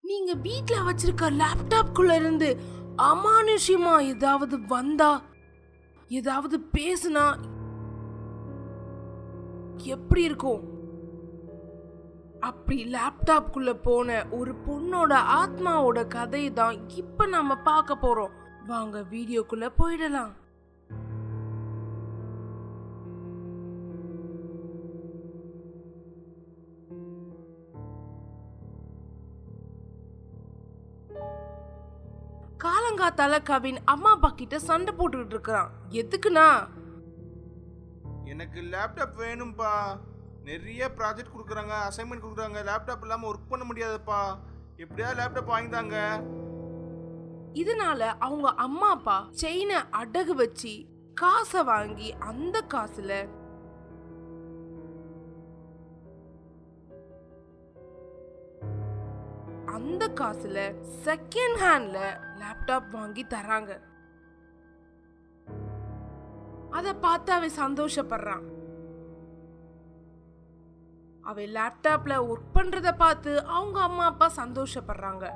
நீங்க வீட்ல வச்சிருக்க லேப்டாப்குள்ள இருந்து அமானுஷ்யமா ஏதாவது வந்தா, ஏதாவது பேசுனா எப்படி இருக்கும்? அப்படி லேப்டாப்குள்ள போன ஒரு பொண்ணோட ஆத்மாவோட கதை தான் இப்ப நாம பார்க்க போறோம். வாங்க வீடியோக்குள்ள போயிடலாம். காலங்காத்தால கவின் அம்மா அப்பா கிட்ட சண்டை போட்டுக்கிட்டு இருக்கிறான். எதுக்குன்னா, எனக்கு லேப்டாப் வேணும்பா. நிறைய ப்ராஜெக்ட் கொடுக்குறாங்க, அசைன்மெண்ட் கொடுக்குறாங்க. லேப்டாப் இல்லாமல் ஒர்க் பண்ண முடியாதுப்பா. எப்படியா லேப்டாப் வாங்கிதாங்க. இதனால அவங்க அம்மா அப்பா செயினை அடகு வச்சு காசை வாங்கி அந்த காசுல செகண்ட் ஹேண்ட்ல லேப்டாப் வாங்கி தராங்க. அத பார்த்து அவன் சந்தோஷப்படுறான். அவன் லேப்டாப்ல ஒர்க் பண்றத பார்த்து அவங்க அம்மா அப்பா சந்தோஷப்படுறாங்க.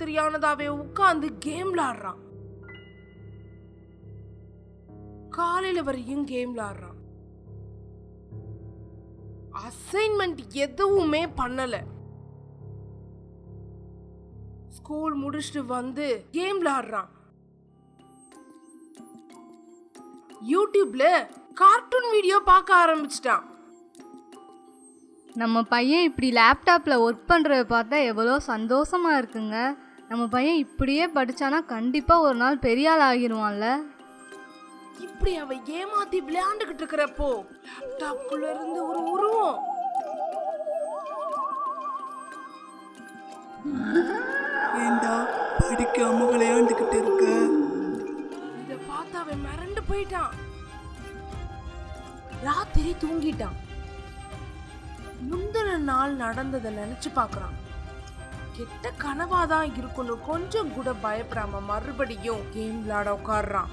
தெரியானதாவே உட்கார்ந்து கேம் விளையாடுறான். காலையில வரையும் கேம் விளையாடுறான். அசைன்மெண்ட் எதுவுமே பண்ணல. ஸ்கூல் முடிச்சிட்டு வந்து கேம் விளையாடுறான். யூடியூப்ல கார்ட்டூன் வீடியோ பார்க்க ஆரம்பிச்சிட்டான். நம்ம பையன் இப்படி லேப்டாப்பில் ஒர்க் பண்ணுறத பார்த்தா எவ்வளோ சந்தோஷமாக இருக்குங்க. நம்ம பையன் இப்படியே படித்தானா கண்டிப்பாக ஒரு நாள் பெரிய ஆள் ஆகிடுவான்ல. இப்படி அவ ஏமாத்தி விளையாண்டுகிட்டு இருக்கிறப்போ லேப்டாப்குள்ள இருந்து ஒரு உருவம், ஏண்டா படிக்காம விளையாண்டுகிட்டு இருக்க? இத பார்த்து அவன் மிரண்டு போயிட்டான். ராத்திரி தூங்கிட்டான். முந்தின நாள் நடந்ததை நினைச்சு பார்க்கறான். கெட்ட கனவாதான் இருக்குன்னு கொஞ்சம் கூட பயப்படாம மறுபடியும் கேம் விளையாட உட்கார்றான்.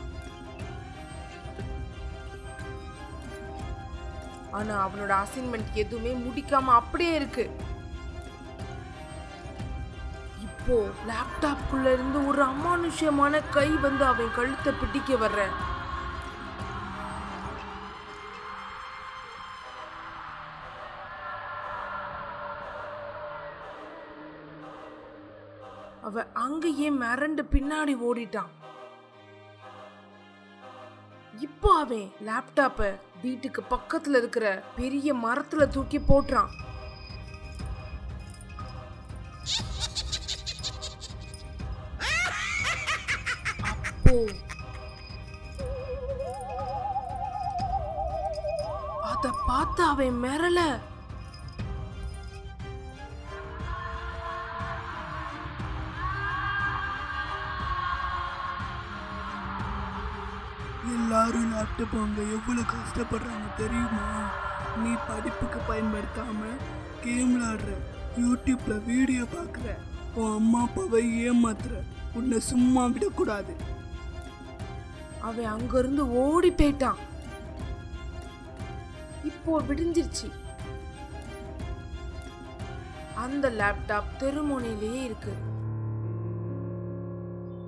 ஆனா அவனோட அசைன்மெண்ட் எதுவுமே முடிக்காம அப்படியே இருக்கு. இப்போ லேப்டாப்குள்ள இருந்து ஒரு அமானுஷ்யமான கை வந்து அவன் கழுத்தை பிடிக்க வர்ற. அவ அங்கேயே மிரண்டு பின்னாடி ஓடிட்டான். இப்போ அவன் லேப்டாப்ப வீட்டுக்கு பக்கத்துல இருக்கிற பெரிய மரத்துல தூக்கி போட்டான். அப்போ அத பார்த்து அவன் மிரள. எல்லாரும் லேப்டாப் வாங்க எவ்வளவு கஷ்டப்படுறாங்க தெரியுமா? நீ படிப்புக்கு பயன்படுத்தாம கேம் விளையாடுற, யூடியூப்ல வீடியோ பார்க்குற, உன் அம்மா அப்பாவை ஏமாத்துற. உன்னை சும்மா விடக்கூடாது. அவன் அங்கிருந்து ஓடி போயிட்டான். இப்போ விடிஞ்சிருச்சு. அந்த லேப்டாப் தெருமுனையிலேயே இருக்கு.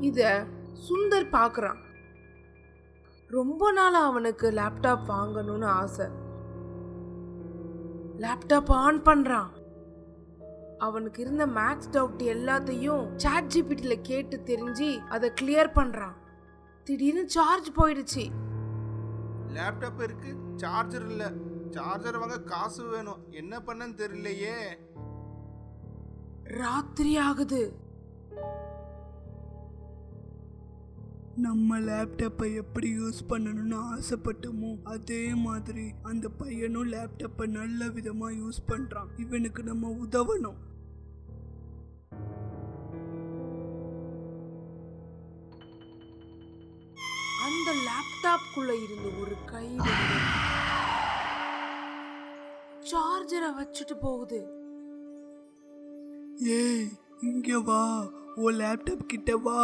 இத சுந்தர் பார்க்கறான். ரொம்ப நாளா அவனுக்கு லேப்டாப் வாங்கணும்னு ஆசை. லேப்டாப் ஆன் பண்றான். அவனுக்கு இருந்த மேக்ஸ் டவுட் எல்லாத்தையும் சாட் ஜிபிடில கேட்டு தெரிஞ்சு அதை கிளியர் பண்றான். திடீர்னு சார்ஜ் போயிடுச்சு. லேப்டாப் இருக்கு, சார்ஜர் இல்லை. சார்ஜர் வாங்க காசு வேணும். என்ன பண்ணன்னு தெரியலையே. ராத்திரி ஆகுது. நம்ம லேப்டாப்பை எப்படி யூஸ் பண்ணணும்னு ஆசைப்பட்டோமோ அதே மாதிரி அந்த பையனும் லேப்டாப்பை நல்ல விதமா யூஸ் பண்றான். இவனுக்கு நம்ம உதவணும். அந்த லேப்டாப்குள்ள இருந்து ஒரு கை வந்து சார்ஜரை வச்சுட்டு போகுது. ஏய், இங்க வா, உன் லேப்டாப் கிட்ட வா.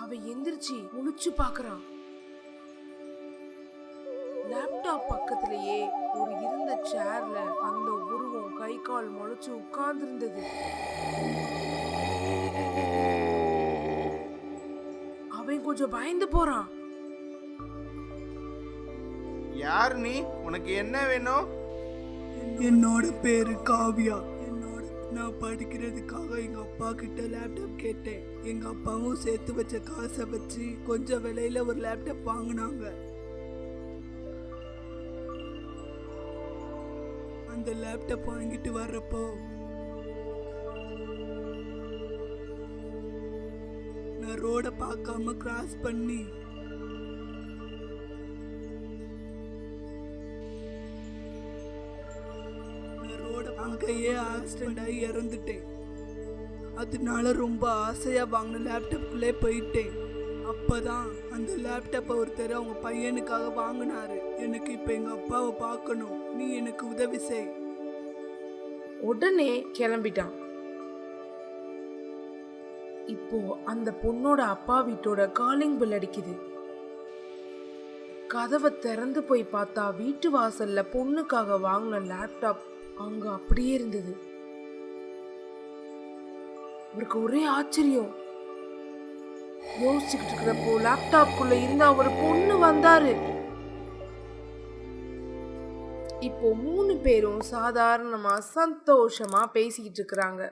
அவ எந்திரிச்சு முழிச்சு பாக்குறான். லேப்டாப் பக்கத்திலேயே ஒரு இருந்த சேர்ல அந்த உருவம் கால் முளைச்சு உட்கார்ந்திருந்தது. அவன் கொஞ்சம் பயந்து போறான். யார் நீ? உனக்கு என்ன வேணும்? என்னோட பேரு காவ்யா. நான் படிக்கிறதுக்காக எங்க அப்பா கிட்ட லேப்டாப் கேட்டேன். எங்க அப்பாவும் சேர்த்து வச்ச காசை வச்சு கொஞ்சம் விலையில ஒரு லேப்டாப் வாங்கினாங்க. அந்த லேப்டாப் வாங்கிட்டு வர்றப்போ நான் ரோட பார்க்காம கிராஸ் பண்ணி அங்கேயே ஆக்சிடென்ட் ஆகி இறந்துட்டேன். அதனால ரொம்ப ஆசையா வாங்கின லேப்டாப்குள்ளே போயிட்டேன். அப்பதான் அந்த லேப்டாப்பை ஒருத்தர் அவங்க பையனுக்காக வாங்கினாரு. எனக்கு இப்ப எங்க அப்பாவை பார்க்கணும், நீ எனக்கு உதவி செய். உடனே கிளம்பிட்டான். இப்போ அந்த பொண்ணோட அப்பா வீட்டோட காலிங் பெல் அடிக்குது. கதவை திறந்து போய் பார்த்தா வீட்டு வாசல்ல பொண்ணுக்காக வாங்கின லேப்டாப் அங்க அப்படியே இருந்தது. அவருக்கு ஒரே ஆச்சரியம். யோசிச்சுக்கிட்டு இருக்கிறப்போ லேப்டாப்குள்ள இருந்த ஒரு பொண்ணு வந்தாரு. இப்போ 3 பேரும் சாதாரணமா சந்தோஷமா பேசிக்கிட்டு இருக்கிறாங்க.